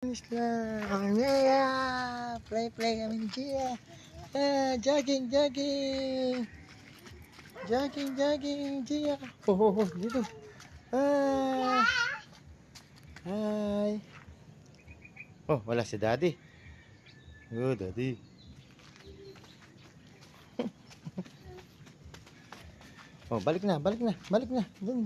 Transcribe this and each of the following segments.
Linis lang. Yeah. Play kami ni Gia. Jogging. Jogging, Gia. Dito. Hi. Oh, wala si Daddy. Oh, Daddy. Oh, balik na. Doon.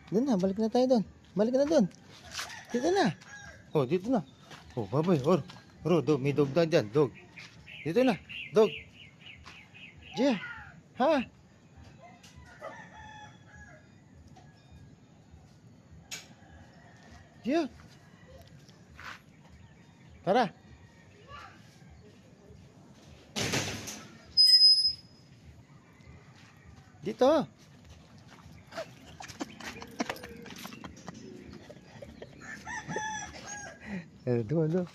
Doon na, balik na tayo doon. Balik na doon. Dito na. Oh, dito na. Oh, baboy. May dog na dyan. Dog. Dito na. Dog. Gia. Ha? Gia. Tara. Dito. Doon.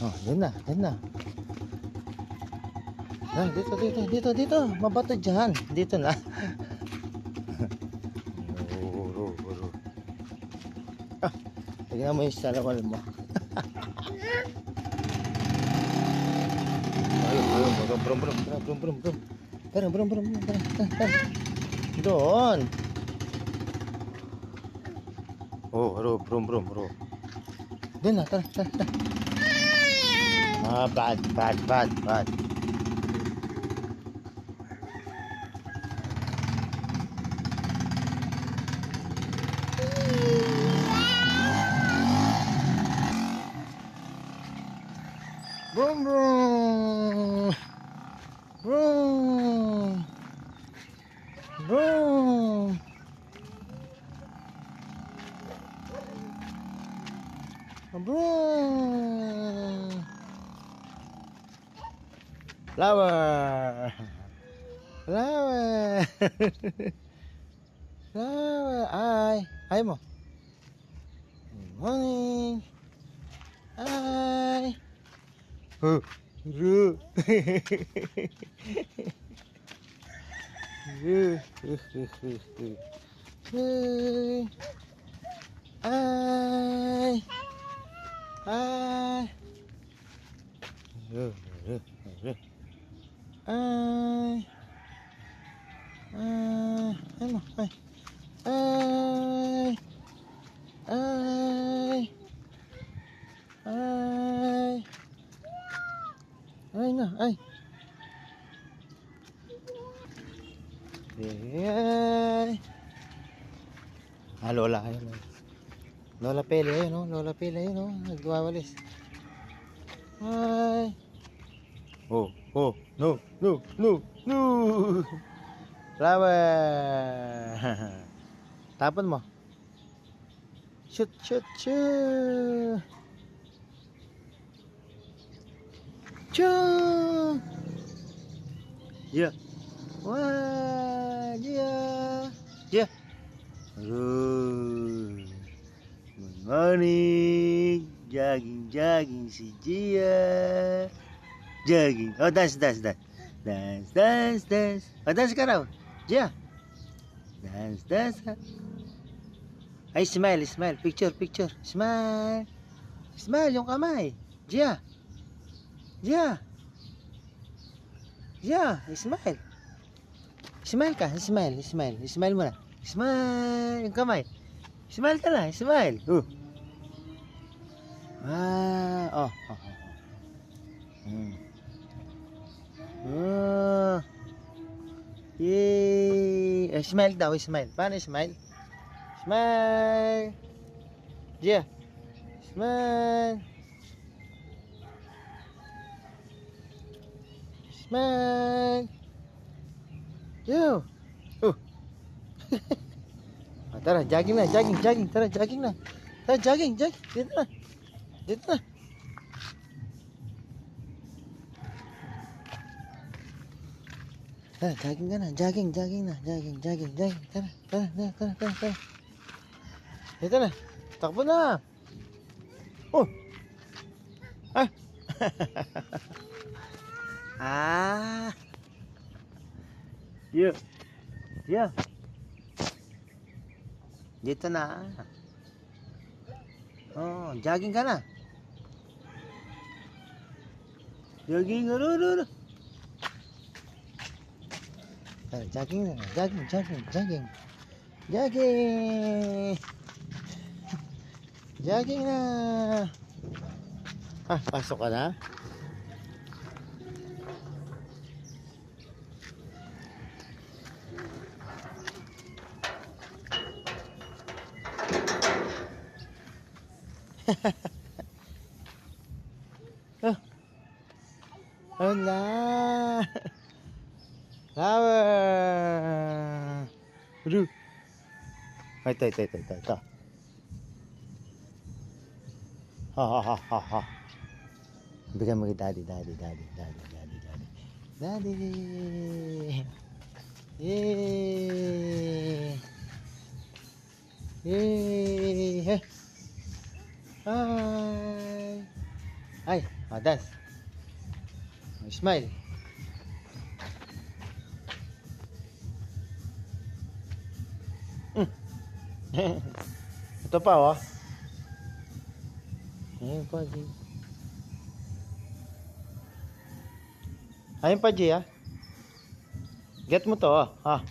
Oh, doon na. Dito. Mabato dyan. Dito na. Tignan mo yung sarawal mo. Ayun. Brum. Tara. Doon. Oh, brum. Doon na, tara. Bad. Brum. Flower. Ay mo. Good morning. Ay. Ru. Ay. Ay mo. Ay na. Lola. Lola Pele, ayun, nagwawalis. Ay. Oh, no. Flower. Tapon mo. Shoot. Choo. Yeah. Wah, yeah. Good morning. Jogging si Gia. Jogging. Oh, dance. Oh, dance ka raw. Gia. Dance. Ay, smile. Picture. Smile yung kamay. Gia, smile. Smile ka, smile mo na. Smile yung kamay. Smile ka na, smile. Oh. Yay. Smile daw, smile. Paano smile? Smile. Gia. Smile. Yo. Tara, jogging na. Tara, jogging na. Dito na. Tara, jogging ka na. Jogging na. Tara. Dito na. Takbo na. Oh. Yeah. Dito na. Oh, jogging ka na. Jogging, jogging na, jogging. Jogging na. Ah, pasok ka na? Oh, hala. Flower. Ru. Ito. Ha ha ha ha ha. Bigyan mo kay daddy. Daddy. Yay. Yay. Hi. Ay, dance. Smile. Ito pa, oh. Ayun pa, G. Ayun pa, G, ah. Get mo to, oh. Ha.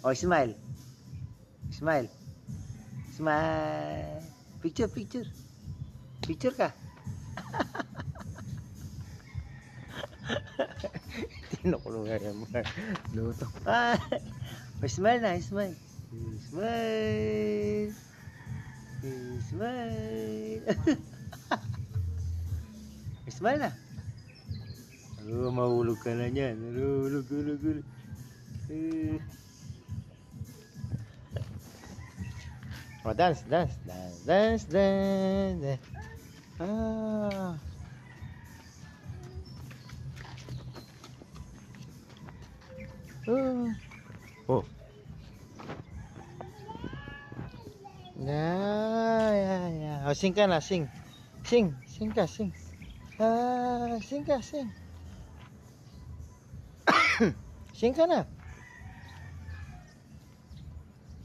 Oh, smile. Smile. Picture ka. Tinukulungan yan mo. Luto. Oh, smile na, smile. Smile. Smile na. Mahulog ka na niyan. Hulog. Oh, dance. Ah. Oh. Yeah. Oh, sing ka na, sing. Sing ka. Sing ka. Sing ka na.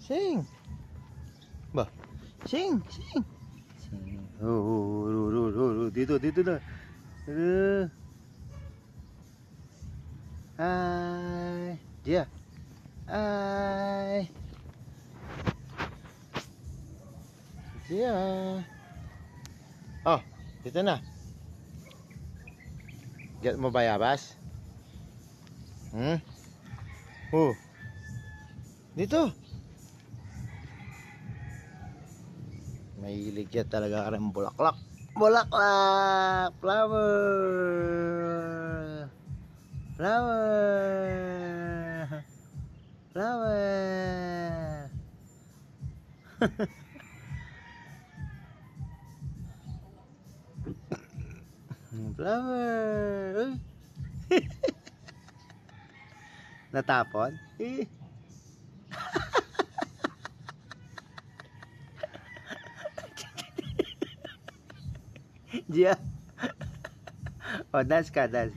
Sing. Ba? Sing. Oh. Dito na. Hi. Dia. Hi. Dia. Oh, dito na. Get mo bayabas? Oh. Dito. Mahilig yan talaga rin bulaklak. Flower. Flower. Natapon? Dia. Oh, dance ka, dance.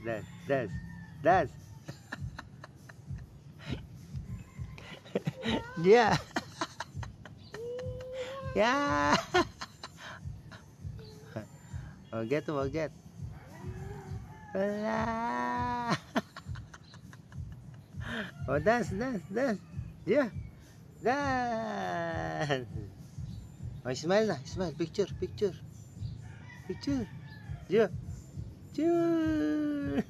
Dia. Yeah. Oh, get. Wala. Oh, dance. Dia. Dance. Oh, smile na. Smile. Picture. Dia. Cheer.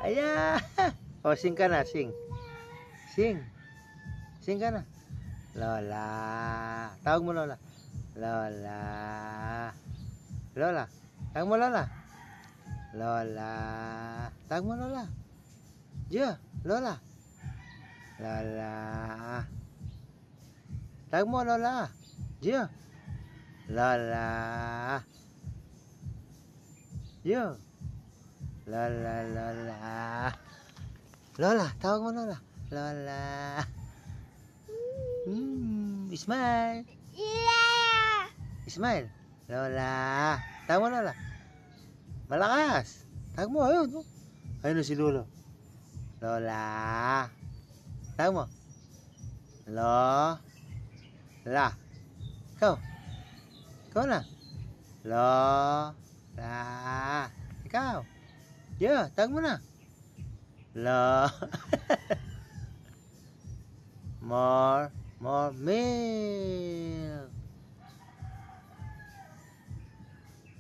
Ayan. Oh, sing ka na. Sing ka na. Lola. Tawag mo Lola. Lola. Tawag mo Lola. Tawag mo Lola. Dia. Lola. Tawag mo Lola. Dia. Lola. Dia. Lola, tawag mo Lola. Smile. Smile. Lola. Tawag mo, Lola. Malakas. Tawag mo, ayun. Oh. Ayun na si Lolo. Lola. Tawag mo. Lola. Ikaw. Ikaw na. Lola. Ikaw. Yeah, tawag mo na. More milk.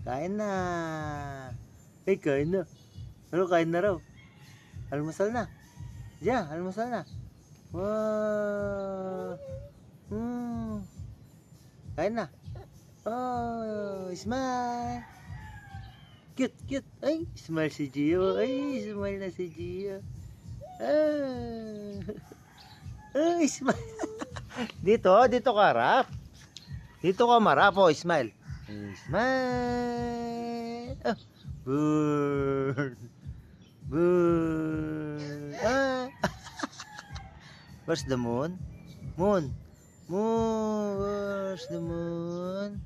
Kain na. Kain na. Ano, kain na raw. Almusal na. Yeah, almusal na. Wow. Kain na. Oh, smile. Cute. Ay, smile si Gio. Ay, smile na si Gio. Ay, smile. Dito ka harap. Dito ka marap. Oh, smile. Smile. Oh, bird. Where's the moon? Moon. Where's the moon?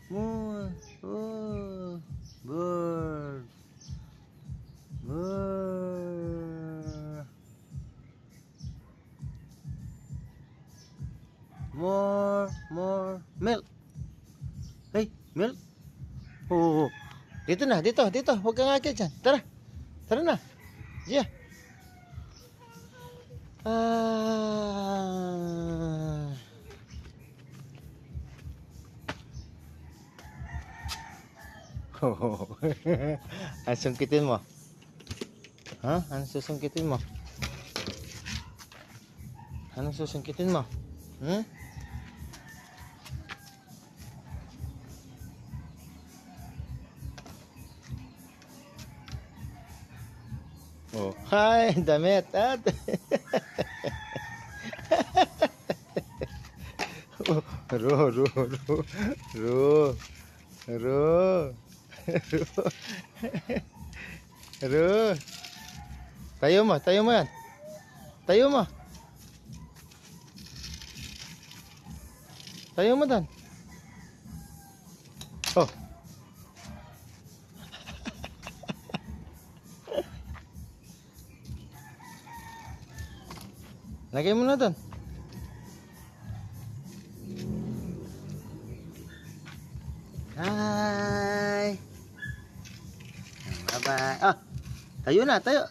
Moon. Oh, bird. More milk. Hey, milk. Oh. Dito. Huwag kang akit dyan. Tara na. Yeah. Ang sungkitin mo. Ha? Anong susungkitin mo? Hmm? Oh, hi, damit. Ro. Tayo mo yan. Tayo mo dan. Oh. Lagay mo na doon. Hi. Bye-bye. Ah, tayo na, tayo.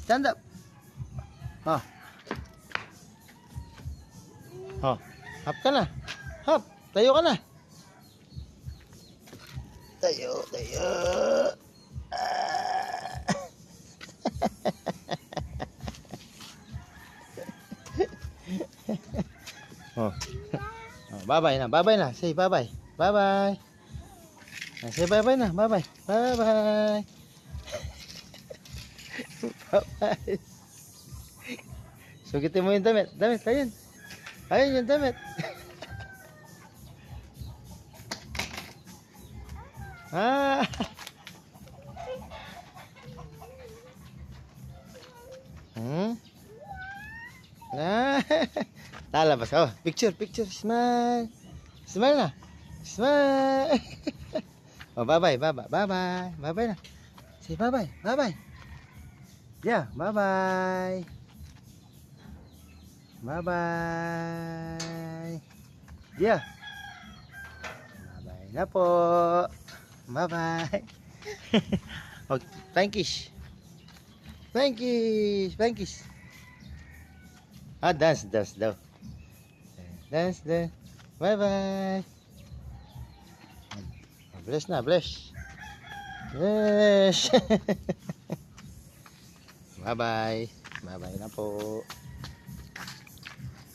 Stand up. Oh. Hop ka na. Hop, tayo ka na. Tayo. Oh. Bye-bye na. Say bye-bye. Bye-bye. Say bye-bye na. Bye-bye. Bye-bye. Bye-bye. Sugitin mo yung damit. Ayun. Ayun yung damit. Lalabas. Oh, picture. Smile. Smile na. Smile. Oh, bye-bye. Bye-bye na. Say bye-bye. Yeah, bye-bye. Yeah. Bye-bye na po. Bye-bye. Oh, Frankish. Dance daw. Dance. Bye-bye. Bless na. Yes. Bye-bye na po.